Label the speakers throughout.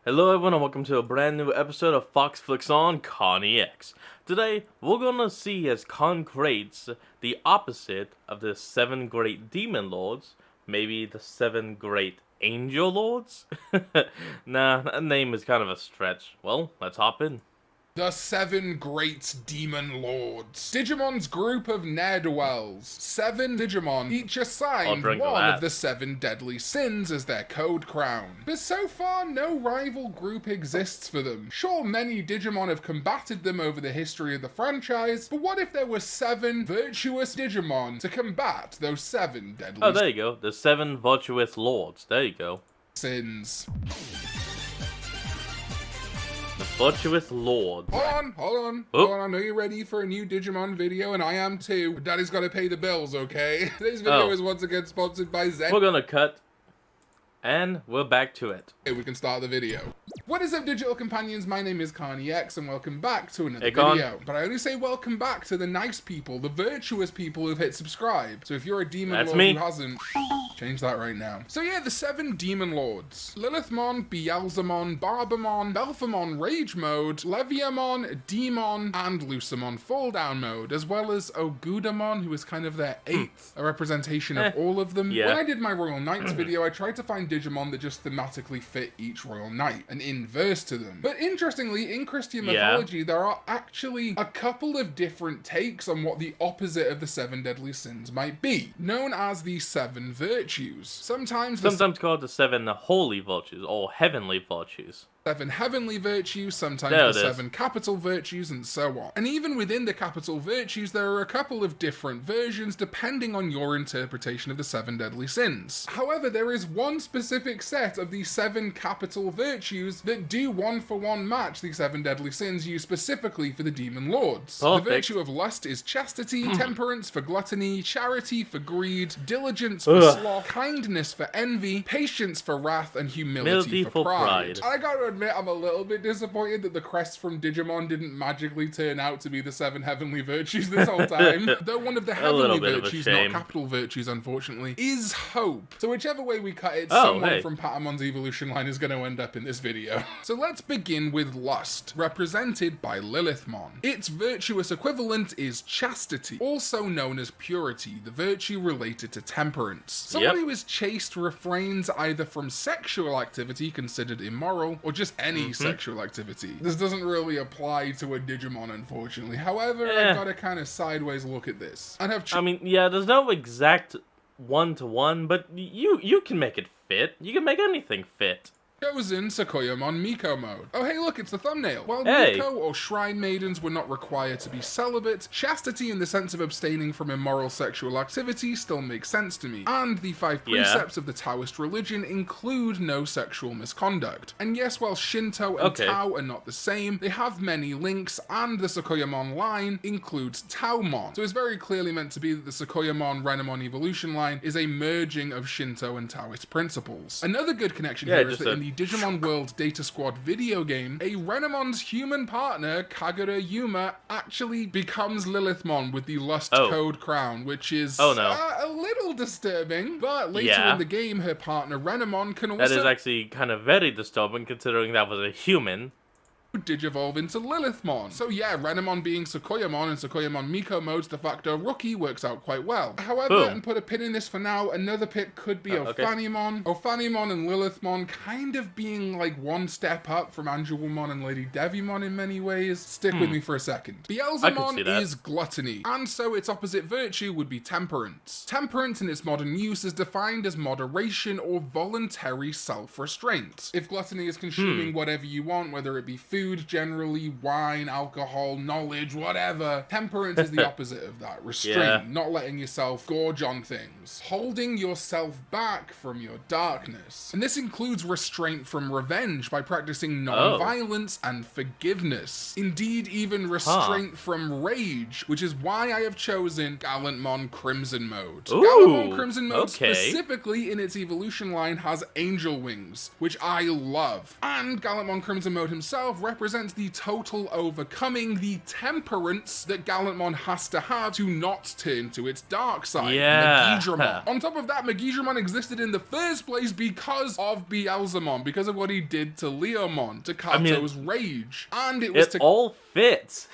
Speaker 1: Hello everyone and welcome to a brand new episode of Fox Flicks on Connie X. Today, we're gonna see as concretes the opposite of the 7 great demon lords, maybe the 7 great angel lords? Nah, that name is kind of a stretch. Well, let's hop in.
Speaker 2: The 7 Great Demon Lords. Digimon's group of ne'er-do-wells. 7 Digimon, each assigned
Speaker 1: drink to
Speaker 2: one
Speaker 1: that.
Speaker 2: of the 7 deadly sins as their code crown. But so far, no rival group exists for them. Sure, many Digimon have combated them over the history of the franchise, but what if there were 7 virtuous Digimon to combat those 7 deadly
Speaker 1: Oh, there you go. The 7 virtuous lords. There you go.
Speaker 2: sins?
Speaker 1: The virtuous lords.
Speaker 2: Hold on. I know you're ready for a new Digimon video, and I am too. But Daddy's gotta pay the bills, okay? Today's video is once again sponsored by Zen.
Speaker 1: We're gonna cut, and we're back to it.
Speaker 2: We can start the video. What is up, digital companions? My name is Connie X, and welcome back to another video. But I only say welcome back to the nice people, the virtuous people who've hit subscribe. So if you're a demon lord who hasn't, change that right now. So yeah, the 7 demon lords: Lilithmon, Beelzemon, Barbamon, Belphamon Rage Mode, Leviamon, Demon, and Lucamon Fall Down Mode, as well as Ogudamon, who is kind of their 8th, a representation of all of them. When I did my Royal Knights video, I tried to find Digimon that just thematically fit each Royal Knight and inverse to them. But interestingly, in Christian mythology, there are actually a couple of different takes on what the opposite of the 7 deadly sins might be, known as the 7 virtues. Sometimes
Speaker 1: called the 7 holy virtues or heavenly virtues.
Speaker 2: 7 heavenly virtues, sometimes the 7 capital virtues, and so on. And even within the capital virtues, there are a couple of different versions depending on your interpretation of the 7 deadly sins. However, there is one specific set of the 7 capital virtues that do one-for-one match the 7 deadly sins used specifically for the demon lords. The virtue of lust is chastity, temperance for gluttony, charity for greed, diligence for sloth, kindness for envy, patience for wrath, and humility for pride. I gotta admit, I'm a little bit disappointed that the crest from Digimon didn't magically turn out to be the 7 heavenly virtues this whole time. Though one of the heavenly virtues, not capital virtues unfortunately, is hope. So whichever way we cut it, someone from Patamon's evolution line is going to end up in this video. So let's begin with lust, represented by Lilithmon. Its virtuous equivalent is chastity, also known as purity, the virtue related to temperance. Someone who is chaste refrains either from sexual activity considered immoral, or just any sexual activity. This doesn't really apply to a Digimon, unfortunately. However, I've got a kind of sideways look at this.
Speaker 1: There's no exact one-to-one, but you can make it fit. You can make anything fit.
Speaker 2: Chosen Sakoyamon Miko mode. Oh hey look, it's the thumbnail. While Miko or Shrine Maidens were not required to be celibate, chastity in the sense of abstaining from immoral sexual activity still makes sense to me. And the 5 precepts of the Taoist religion include no sexual misconduct. And yes, while Shinto and Tao are not the same, they have many links, and the Sakoyamon line includes Taomon. So it's very clearly meant to be that the Sakoyamon Renamon evolution line is a merging of Shinto and Taoist principles. Another good connection here is that in the Digimon World Data Squad video game, a Renamon's human partner, Kagura Yuma, actually becomes Lilithmon with the Lust Code Crown, which is a little disturbing, but later in the game, her partner Renamon can also...
Speaker 1: That is actually kind of very disturbing considering that was a human.
Speaker 2: Digivolve into Lilithmon. So yeah, Renamon being Sakoyamon and Sakoyamon Miko mode's de facto rookie works out quite well. However, and put a pin in this for now, another pick could be Ophanimon. Ophanimon and Lilithmon kind of being like one step up from Angelwomon and Lady Devimon in many ways. Stick with me for a second. Beelzemon is gluttony, and so its opposite virtue would be temperance. Temperance in its modern use is defined as moderation or voluntary self-restraint. If gluttony is consuming whatever you want, whether it be food, generally, wine, alcohol, knowledge, whatever. Temperance is the opposite of that. Restraint, not letting yourself gorge on things. Holding yourself back from your darkness. And this includes restraint from revenge by practicing non-violence and forgiveness. Indeed, even restraint from rage, which is why I have chosen Gallantmon Crimson mode. Gallantmon Crimson mode specifically in its evolution line has angel wings, which I love. And Gallantmon Crimson mode himself represents the total overcoming the temperance that Gallantmon has to have to not turn to its dark side.
Speaker 1: Yeah.
Speaker 2: Magidramon. On top of that, Magidramon existed in the first place because of Beelzemon, because of what he did to Leomon, to Kato's rage. And it was
Speaker 1: all fits.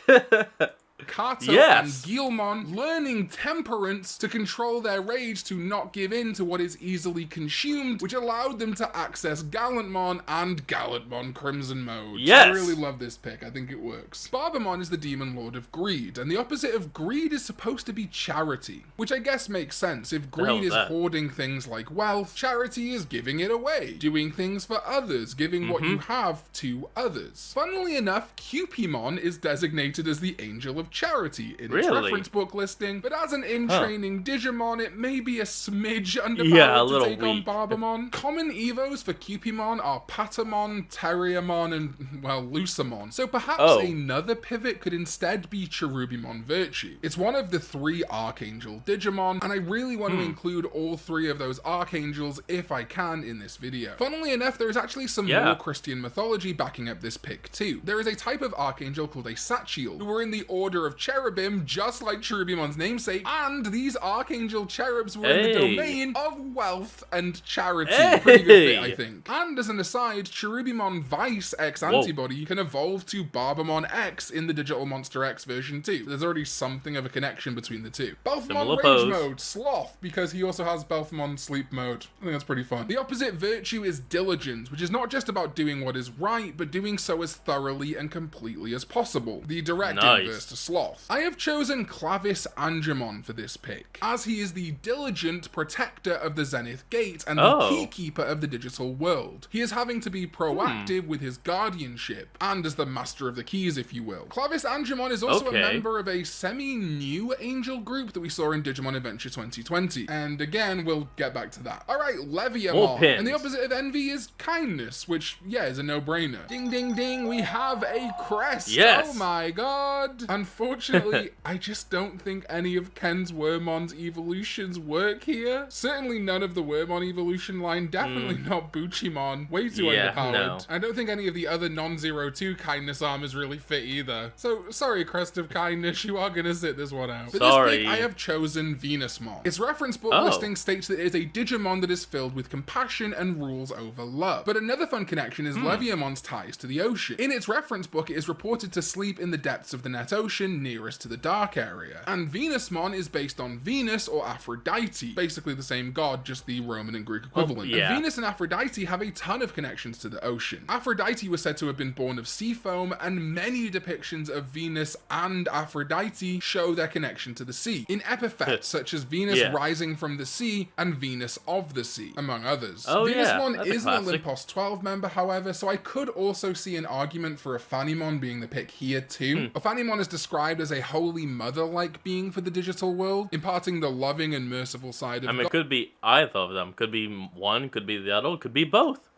Speaker 2: Kato and Guilmon learning temperance to control their rage to not give in to what is easily consumed, which allowed them to access Gallantmon and Gallantmon Crimson Mode.
Speaker 1: Yes!
Speaker 2: I really love this pick. I think it works. Barbamon is the Demon Lord of Greed, and the opposite of greed is supposed to be charity, which I guess makes sense. If greed is hoarding things like wealth, charity is giving it away, doing things for others, giving what you have to others. Funnily enough, Cupimon is designated as the Angel of Charity in its reference book listing, but as an in-training Digimon, it may be a smidge underpowered to take on Barbamon. Common evos for Cupimon are Patamon, Terriermon, and, well, Lucamon. So perhaps another pivot could instead be Cherubimon Virtue. It's one of the 3 Archangel Digimon, and I really want to include all 3 of those Archangels if I can in this video. Funnily enough, there is actually some more Christian mythology backing up this pick too. There is a type of Archangel called a Sachiel, who were in the order of Cherubim, just like Cherubimon's namesake, and these Archangel Cherubs were in the domain of wealth and charity. Pretty good fit, I think. And as an aside, Cherubimon Vice X Antibody can evolve to Barbamon X in the Digital Monster X version 2. There's already something of a connection between the two. Belphemon Rage Mode, Sloth, because he also has Belphemon Sleep Mode. I think that's pretty fun. The opposite virtue is Diligence, which is not just about doing what is right, but doing so as thoroughly and completely as possible. The direct inverse to Sloth. I have chosen Clavis Angemon for this pick, as he is the diligent protector of the Zenith Gate and the key keeper of the digital world. He is having to be proactive with his guardianship, and as the master of the keys, if you will. Clavis Angemon is also a member of a semi-new angel group that we saw in Digimon Adventure 2020, and again, we'll get back to that. Alright, Leviamon, and the opposite of Envy is Kindness, which, yeah, is a no-brainer. Ding, ding, ding, we have a crest!
Speaker 1: Yes!
Speaker 2: Oh my god! Unfortunately, I just don't think any of Ken's Wormon's evolutions work here. Certainly none of the Wormon evolution line, definitely not Buchimon. Way too underpowered.
Speaker 1: No.
Speaker 2: I don't think any of the other non-02 kindness armors really fit either. So, sorry Crest of Kindness, you are gonna sit this one out. For this pick, I have chosen Venusmon. Its reference book listing states that it is a Digimon that is filled with compassion and rules over love. But another fun connection is Leviamon's ties to the ocean. In its reference book, it is reported to sleep in the depths of the net ocean nearest to the dark area. And Venusmon is based on Venus or Aphrodite, basically the same god, just the Roman and Greek equivalent. And Venus and Aphrodite have a ton of connections to the ocean. Aphrodite was said to have been born of sea foam, and many depictions of Venus and Aphrodite show their connection to the sea, in epithets such as Venus rising from the sea and Venus of the sea, among others. Venusmon is an Olympus 12 member, however, so I could also see an argument for Ophanimon being the pick here too. Ophanimon is described as a holy mother-like being for the digital world, imparting the loving and merciful side of God.
Speaker 1: It could be either of them. Could be one, could be the other, could be both.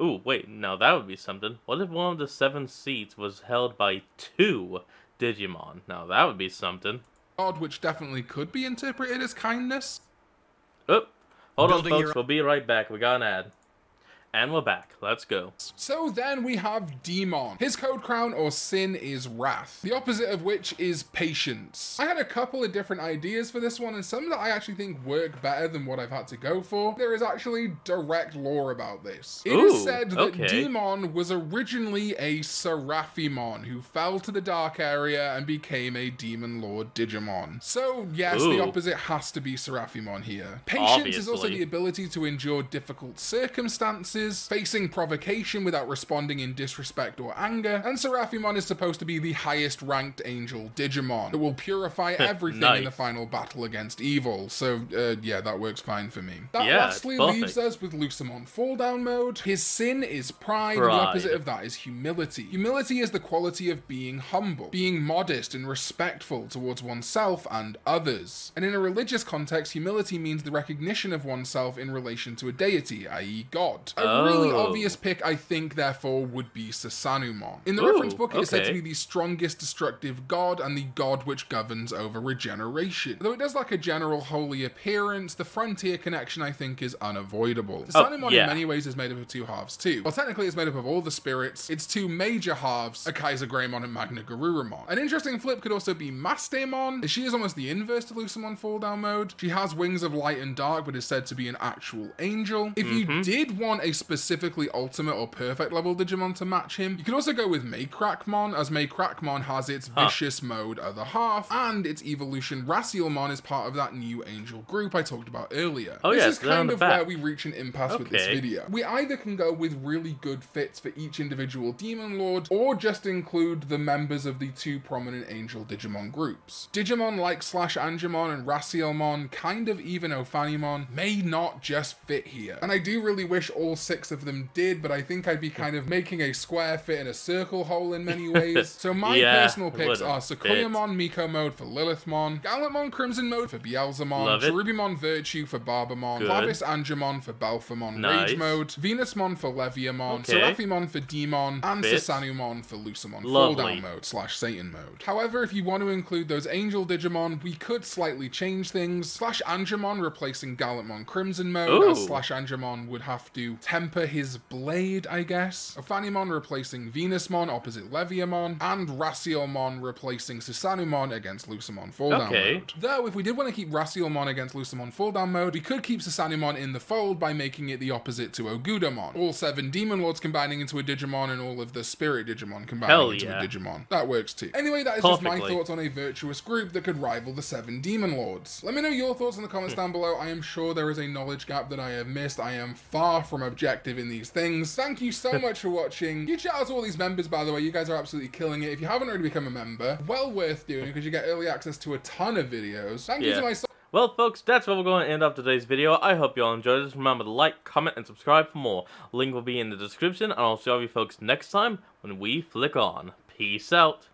Speaker 1: Ooh, wait, now that would be something. What if one of the 7 seats was held by 2 Digimon? Now that would be something.
Speaker 2: God, which definitely could be interpreted as kindness.
Speaker 1: Oh, hold on folks, we'll be right back. We got an ad. And we're back. Let's go.
Speaker 2: So then we have Demon. His code crown or sin is Wrath, the opposite of which is Patience. I had a couple of different ideas for this one, and some that I actually think work better than what I've had to go for. There is actually direct lore about this. It is said that Demon was originally a Seraphimon who fell to the dark area and became a Demon Lord Digimon. So yes, the opposite has to be Seraphimon here. Patience is also the ability to endure difficult circumstances, facing provocation without responding in disrespect or anger, and Seraphimon is supposed to be the highest ranked angel Digimon that will purify everything in the final battle against evil. So yeah, that works fine for me. That lastly leaves us with Lucamon Fall Down mode. His sin is pride, and the opposite of that is humility. Humility is the quality of being humble, being modest and respectful towards oneself and others. And in a religious context, humility means the recognition of oneself in relation to a deity, i.e. God. A really obvious pick, I think, therefore, would be Susanumon. In the reference book, it is said to be the strongest destructive god and the god which governs over regeneration. Though it does lack a general holy appearance, the frontier connection, I think, is unavoidable. Susanumon in many ways is made up of two halves too. Well, technically it's made up of all the spirits. Its two major halves are Kaiser Greymon and Magna Garurumon. An interesting flip could also be Mastemon, as she is almost the inverse to Lucemon Fall Down mode. She has wings of light and dark, but is said to be an actual angel. If you did want a specifically ultimate or perfect level Digimon to match him, you could also go with Maycrackmon, as Maycrackmon has its vicious mode other half, and its evolution Racielmon is part of that new angel group I talked about earlier. This is kind of where we reach an impasse with this video. We either can go with really good fits for each individual Demon Lord, or just include the members of the two prominent angel Digimon groups. Digimon like /Angemon and Racielmon, kind of even Ophanimon, may not just fit here. And I do really wish all 6 of them did, but I think I'd be kind of making a square fit in a circle hole in many ways. So my personal picks are Sequoiamon Miko mode for Lilithmon, Gallantmon Crimson mode for Beelzemon, Cherubimon Virtue for Barbamon, Clavis Angemon for Balphamon Rage mode, Venusmon for Leviamon, Seraphimon for Demon, and Susanumon for Lucemon Fall Down mode /Satan mode. However, if you want to include those angel Digimon, we could slightly change things. /Angemon replacing Gallantmon Crimson mode, as /Angemon would have to temper his blade, I guess. Ophanimon replacing Venusmon opposite Leviamon, and Racielmon replacing Susanumon against Lucemon Fall Down mode. Though, if we did want to keep Racielmon against Lucemon Fall Down mode, we could keep Susanumon in the fold by making it the opposite to Ogudamon. All 7 Demon Lords combining into a Digimon and all of the Spirit Digimon combining into a Digimon. That works too. Anyway, that is just my thoughts on a virtuous group that could rival the 7 Demon Lords. Let me know your thoughts in the comments down below. I am sure there is a knowledge gap that I have missed. I am far from objective in these things. Thank you so much for watching. Huge shout out to all these members, by the way. You guys are absolutely killing it. If you haven't already become a member, well worth doing because you get early access to a ton of videos. Thank you to my...
Speaker 1: Well, folks, that's where we're going to end up today's video. I hope you all enjoyed this. Remember to like, comment, and subscribe for more. Link will be in the description, and I'll see all you folks next time when we flick on. Peace out.